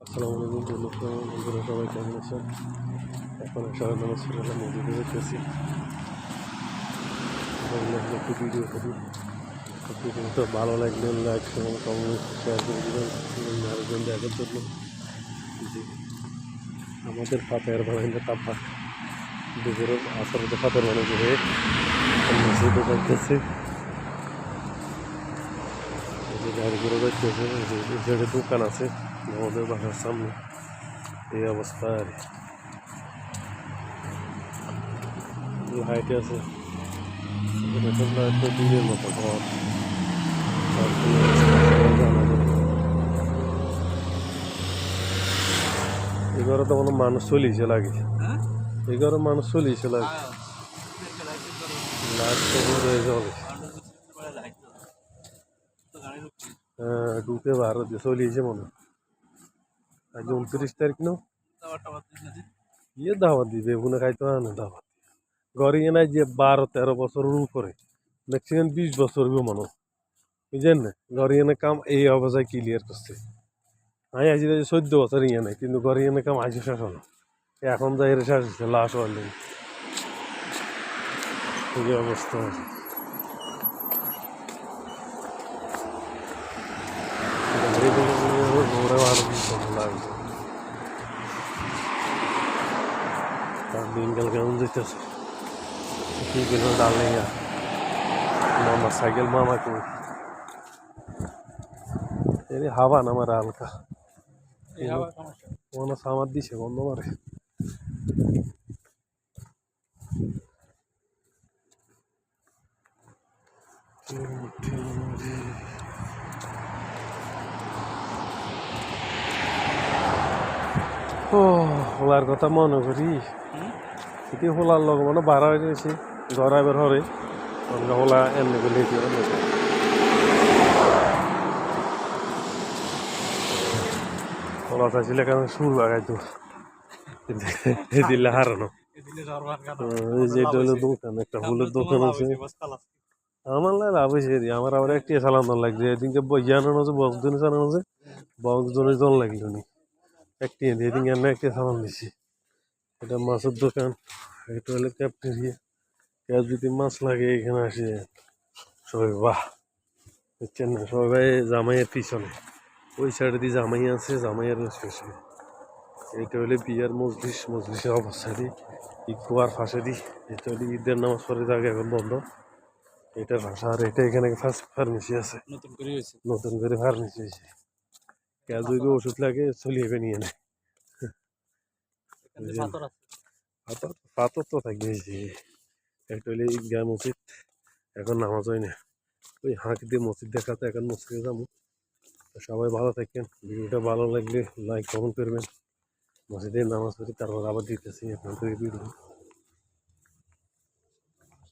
আসসালামু আলাইকুম বন্ধুরা, সবাই কেমন আছেন? এখন সবাই নামাজ পড়ে মসজিদে যেতেছি। একটু ভিডিও করি। ভিডিওটা ভালো লাগলে লাইক এবং কমেন্ট শেয়ার করে দেবেন আরেকজন দেখার জন্য। জি, আমাদের ফাতের বানাইলে তাপা দুপুরের আসলে ফাতের বানাইতে হয়ে মসজিদে যাইতেছে। গাড়ি করে যাইতেছে, যে দোকান আছে আমাদের বাসার সামনে। এই অবস্থা আর হাইটে আছে দিনের মতো ঘর। এই ঘরে তো কোনো মানুষ চলিয়েছে লাগে, এই ঘরে মানুষ চলিয়েছে লাগে, লাইট তো হয়ে যাবে। হ্যাঁ, ঢুকে ভারত চলিয়েছে মনে হয়। আজ 29 তারিখ না, ইয়ে দাওয়াত দিবে ওখানে খাইতে হয় না দাওয়াত। ঘরে নাই যে 12-13 বছরের উপরে, ম্যাক্সিমাম 20 বছর মনে হয়, বুঝলেন না? ঘরে এনে কাম এই অবস্থায় ক্লিয়ার করছে। আমি আজ 14 বছর ইয়ে নেই, কিন্তু ঘরে এনে কাম আজ শেষ হলো। এখন যাই শেষ হচ্ছে লাশ হলে এই অবস্থা। ঘোরে আরো লাগবে। তার দিনকাল কেমন যেতেছে কি কিলো ডাল নেই মামা সাইকেল মামা কই এই হাওয়া না আমার হালকা কোনো সামার দিছে বন্ধ করে। ও হোলার কথা মনে করি, এটি হোলার লগ মানে বাড়া হয়ে গেছে ঘর এবার হরে হোলা এমনি গেলে হোলা চাইছিলে কেন সুর লাগাইতো এই দিলে হারানো। এই যে এটা হলো দোকান, একটা ফুলের দোকান আছে। আমার লাগে লাভ হয়েছে, আমার আবার একটি চালানো লাগছে এদিনকে বইয়ানো আছে, বক্স জনে চালানো আছে, বক্স জনে জল লাগলো নি একটি এদিন আমি একটি চালান দিছি। এটা মাছের দোকান, এটা হলো ক্যাপ্টেরিয়া। কেউ যদি মাছ লাগে এখানে আসে সবাই বাহ, বুঝছেন না? সবাই জামাইয়ের পিছনে ওই সাইডে দিয়ে জামাই আছে, জামাইয়ের শেষে। এটা হলে বিয়ার মজলিস, মজলিসের অবস্থা দিই কুয়ার ফাঁসে দিই। এটা হলে ঈদের নামাজ পড়ে জায়গা এখন বন্ধ। এটার ভাষা আর এটা এখানে ফার্মেসি আছে, নতুন করে ফার্মেসি হয়েছে। কেউ যদি ওষুধ লাগে চলিয়ে নিয়ে নেয়। পাথর তো থাকবে। একটা হলে ঈদগাহ মসজিদ, এখন নামাজ হয় না, ওই হাঁক দিয়ে মসজিদ দেখাতে এখন মসজিদে যাবো। সবাই ভালো থাকেন, ভিডিওটা ভালো লাগলে লাইক কমেন্ট করবেন। মসজিদে নামাজ পড়ি, তারপর আবার দিতেছি আপনাদের ভিডিও।